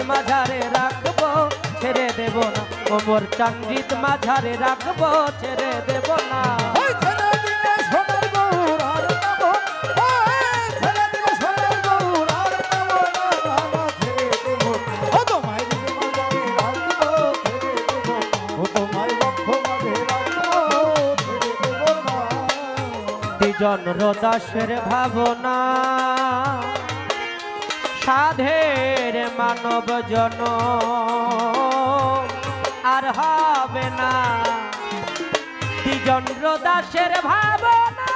মাঝারে রাখবো ছেড়ে দেব না, ওমর চান্দিত মাঝারে রাখবো ছেড়ে দেব না। দ্বিজন রদাসের ভাবনা সাধের মানব জন আর হবে না। দ্বিজন রদাসের ভাবনা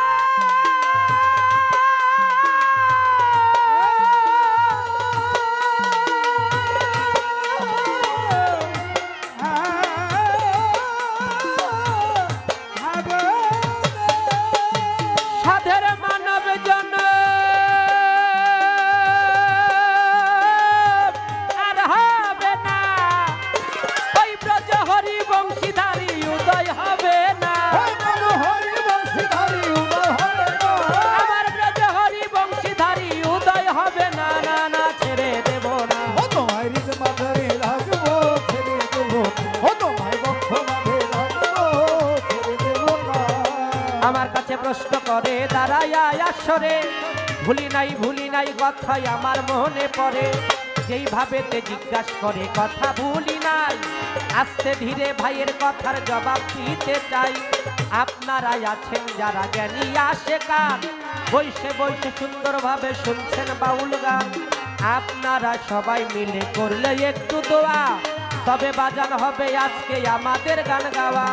প্রশ্ন করে দাঁড়াইয়া আসরে, ভুলি নাই কথাই আমার মনে পড়ে। যেইভাবে তে জিজ্ঞাসা করে কথা ভুলি নাই, আস্তে ধীরে ভাইয়ের কথার জবাব দিতে চাই। আপনারাই আছেন যারা জ্ঞানী আশেকার, বইসে বইসে সুন্দরভাবে শুনছেন বাউল গান। আপনারা সবাই মিলে করলে একটু দোয়া, তবে বাজান হবে আজকে আমাদের গান গাওয়া।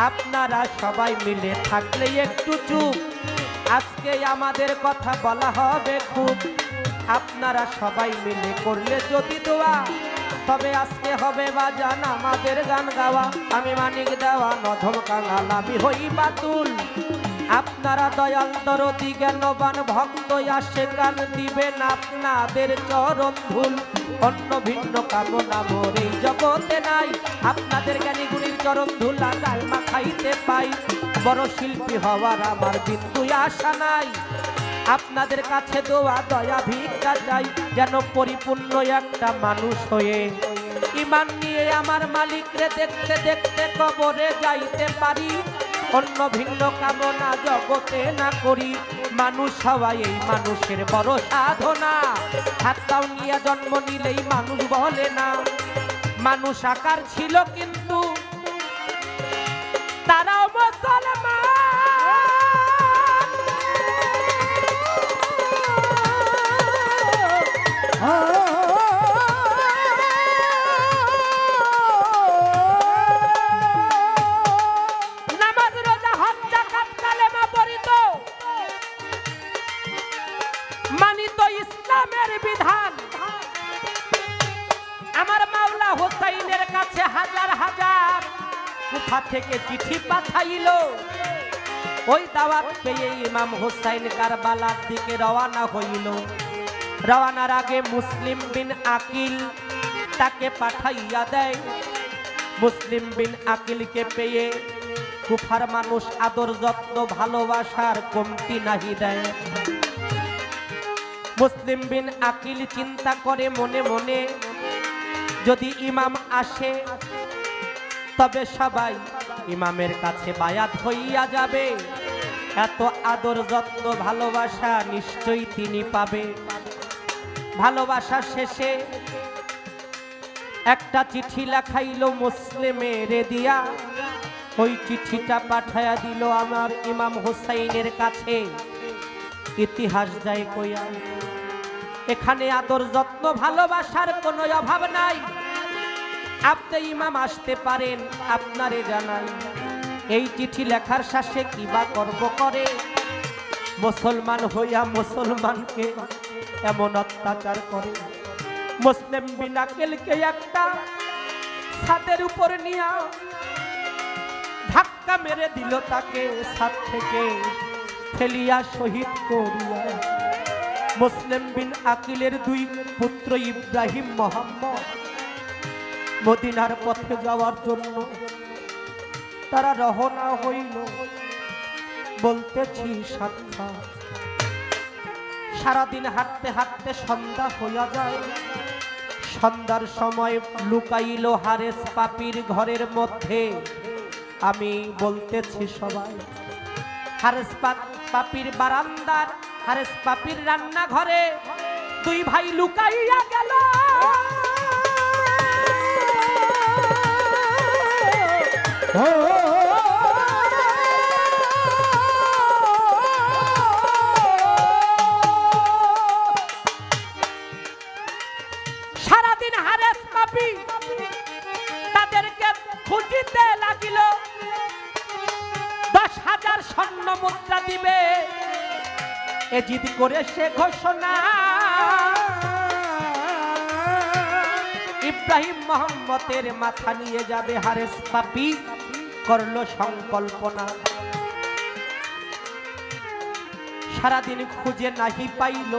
আপনারা সবাই মিলে থাকলে একটু চুপ, আজকে আমাদের কথা বলা হবে খুব। আপনারা সবাই মিলে করলে যদি দোয়া, তবে আজকে হবে বাজান আমাদের গান গাওয়া। আমি মানিক দেওয়া নধম কাঙাল, আমি হই বাতুল। আপনারা দয়াল দরদি জ্ঞানবান ভক্ত আসে গান দিবেন আপনাদের চরণ ধুল। অন্য ভিন্ন কামনা মোর এই জগতে নাই, আপনাদের জ্ঞানী গুণীর চরণ ধুলা গাল মাখাইতে পাই। বড় শিল্পী হওয়ার আমার বিন্দু আশা নাই, আপনাদের কাছে দোয়া দয়া ভিক্ষা চাই। যেন পরিপূর্ণ একটা মানুষ হয়ে ঈমান নিয়ে আমার মালিকরে দেখতে দেখতে কবরে যাইতে পারি। অন্য ভিন্ন কামনা জগতে না করি, মানুষ হওয়া এই মানুষের বড় সাধনা। হাতটাও নিয়ে জন্ম নিলেই মানুষ বলে না। মানুষ আকার ছিল কিন্তু তারাও মুসলমান। ইসলামের বিধান আমার মাওলা হোসাইনের কাছে হাজার হাজার কুফা থেকে চিঠি পাঠাইল। ওই দাওয়াত পেয়ে ইমাম হোসাইন কারবালার দিকে রওনা হইল। রওনার আগে মুসলিম বিন আকিল তাকে পাঠাইয়া দেয়। মুসলিম বিন আকিলকে পেয়ে কুফার মানুষ আদর যত্ন ভালোবাসার কমতি নাহি দেয়। মুসলিম বিন আকিল চিন্তা করে মনে মনে, যদি ইমাম আসে তবে সবাই ইমামের কাছে বায়াত হইয়া যাবে। এত আদর যত্ন ভালোবাসা নিশ্চয়ই তিনি পাবে। ভালোবাসা শেষে একটা চিঠি লেখাইল মুসলিমের দিয়া। ওই চিঠিটা পাঠাইয়া দিল আমার ইমাম হোসাইনের কাছে। ইতিহাস যায় কইয়া, এখানে আদর যত্ন ভালোবাসার কোনো অভাব নাই। আপনি ইমাম আসতে পারেন, আপনারে জানাই। এই চিঠি লেখার শেষে কিবা কর্ম করে, মুসলমান হইয়া মুসলমানকে এমন অত্যাচার করে। মুসলিম বিন আকিলকে একটা ছাদের উপর নিয়া ধাক্কা মেরে দিল, তাকে ছাদ থেকে ফেলিয়া শহীদ করিয়া। মুসলিম বিন আকিলের দুই পুত্র ইব্রাহিম মোহাম্মদ মদিনার পথে যাওয়ার জন্য তারা রওনা হইল। বলতেছি সাক্ষাৎ, সারাদিন হাঁটতে হাঁটতে সন্ধ্যা হইয়া যায়। সন্ধ্যার সময় লুকাইল হারেস পাপির ঘরের মধ্যে। আমি বলতেছি সবাই, হারেস পাপির বারান্দার, হারেস পাপির রান্নাঘরে দুই ভাই লুকাইয়া গেল। সারাদিন হারেস পাপি তাদেরকে খুঁজিতে লাগিল। 10,000 স্বর্ণ মুদ্রা দিবে এ জিদ করে সে ঘোষণা। ইব্রাহিম মোহাম্মদের মাথা নিয়ে যাবে হারেস পাপি করলো সংকল্পনা। সারাদিন খুঁজে নাহি পাইল,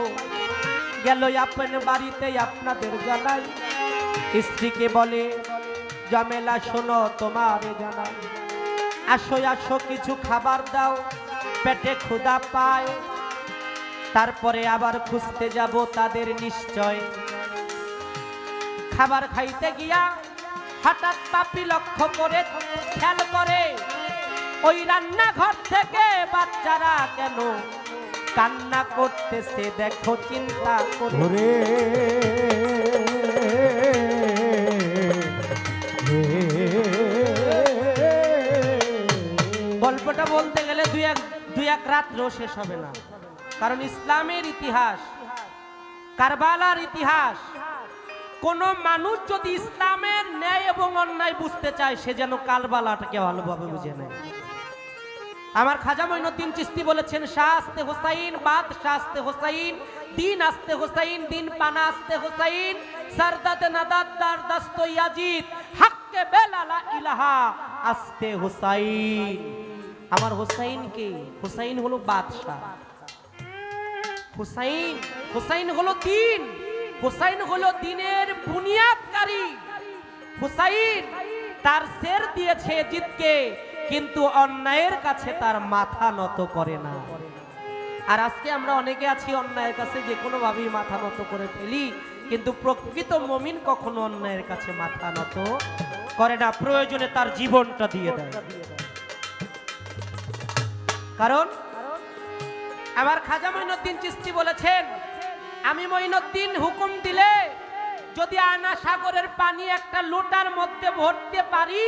গেল আপন বাড়িতে আপনাদের জানাই। স্ত্রীকে বলে জমেলা শোনো তোমার জানাই, আসো আসো কিছু খাবার দাও, পেটে ক্ষুধা পায়। তারপরে আবার খুঁজতে যাব তাদের নিশ্চয়। খাবার খাইতে গিয়া হঠাৎ পাপি লক্ষ্য করে খেয়াল করে ওই রান্নাঘর থেকে বাচ্চারা কেন কান্না করতেছে। দেখো চিন্তা করে, গল্পটা বলতে গেলে দুই এক রাত্রেও শেষ হবে না। কারণ ইসলামের ইতিহাস, কারবালার ইতিহাস, কোন মানুষ যদি ইসলামের ন্যায় এবং অন্যায় বুঝতে চায় সে যেন কারবালাটাকে ভালোভাবে বুঝে নেয়। আমার খাজা মঈনুদ্দিন চিশতি বলেছেন, শাহ আস্তে হুসাইন, বাদ শাহ আস্তে হুসাইন, দিন আস্তে হুসাইন, দিন পানা আস্তে হুসাইন, সরদাদ নাদাদ দার দস্ত ইয়াজিদ, হক্কে বেলালা ইলাহা আস্তে হুসাইন। আমার হুসাইন কে? হুসাইন হলো বাদশাহ, হুসাইন, হুসাইন হলো দিন, হুসাইন হলো দিনের বুনিয়াদকারী। হুসাইন তার শের দিয়েছে জিতকে, কিন্তু অন্যায়ের কাছে তার মাথা নত করে না। আর আজকে আমরা অনেকে আছি অন্যায়ের কাছে যে কোনো ভাবেই মাথা নত করে ফেলি, কিন্তু প্রকৃত মুমিন কখনো অন্যায়ের কাছে মাথা নত করে না, প্রয়োজনে তার জীবনটা দিয়ে দেয়। কারণ আমার খাজা মঈনুদ্দিন চিশতি বলেছেন, আমি মঈনুদ্দিন হুকুম দিলে যদি আনা সাগরের পানি একটা লোটার মধ্যে ভরতে পারি,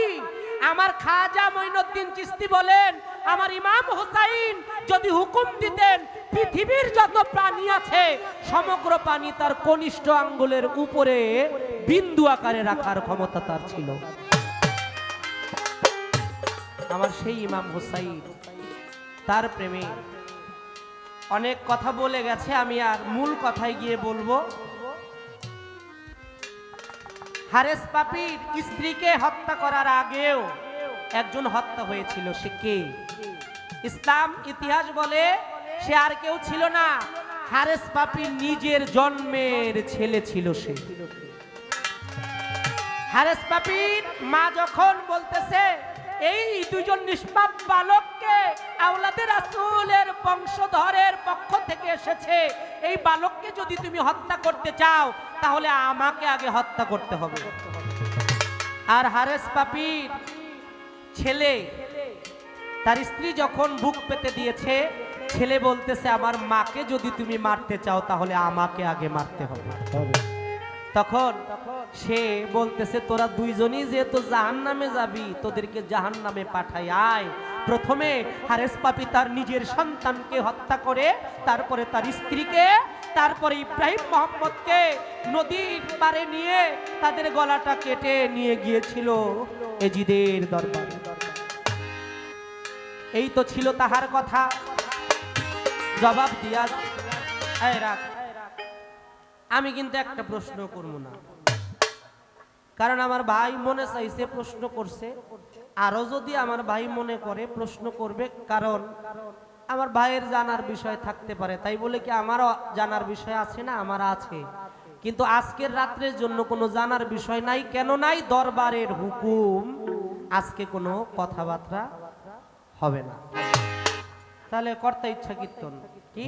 আমার খাজা মঈনুদ্দিন চিশতি বলেন, আমার ইমাম হুসাইন যদি হুকুম দিতেন পৃথিবীর যত প্রাণী আছে সমগ্র পানি তার কনিষ্ঠ আঙ্গুলের উপরে বিন্দু আকারে রাখার ক্ষমতা তার ছিল। আমার সেই ইমাম হুসাইন, তার প্রেমে অনেক কথা বলে গেছে, আমি আর মূল কথায় গিয়ে বলবো। হারেস পাপির স্ত্রীকে হত্যা করার আগেও একজন হত্যা হয়েছিল। সে কে? ইসলাম ইতিহাস বলে সে আর কেউ ছিল না, হারেস পাপির নিজের জন্মের ছেলে ছিল সে। হারেস পাপির মা যখন বলতেছে এই দুজন নিষ্পাপ বালককে আওলাদে রাসূলের বংশধরের পক্ষ থেকে এসেছে, এই বালককে যদি তুমি হত্যা করতে চাও তাহলে আমাকে আগে হত্যা করতে হবে। আর হারেস পাপির ছেলে, তার স্ত্রী যখন বুক পেতে দিয়েছে, ছেলে বলতেছে আমার মাকে যদি তুমি মারতে চাও তাহলে আমাকে আগে মারতে হবে। তখন সে বলতেছে তোরা দুইজনই যেহেতু জাহান্নামে যাবি, তোদেরকে জাহান্নামে পাঠাই আয়। প্রথমে হারেস পাপি তার নিজের সন্তানকে হত্যা করে, তারপরে তার স্ত্রীকে, তারপরে ইব্রাহিম মোহাম্মদকে নদীর পারে নিয়ে তাদের গলাটা কেটে নিয়ে গিয়েছিল এজিদের দরবারে। এই তো ছিল তাহার কথা। জবাব দিয়া রাখ। আমি কিন্তু একটা প্রশ্ন করব না, কারণ আমার ভাই মনে চাইছে প্রশ্ন করছে, আরো যদি আমার ভাই মনে করে প্রশ্ন করবে, কারণ আমার ভাইয়ের জানার বিষয় থাকতে পারে। তাই বলে কি আমারও জানার বিষয় আছে না? আমার আছে, কিন্তু আজকের রাত্রের জন্য কোনো জানার বিষয় নাই। কেন নাই? দরবারের হুকুম, আজকে কোনো কথাবার্তা হবে না। তাহলে কর্তা ইচ্ছা কীর্তন কি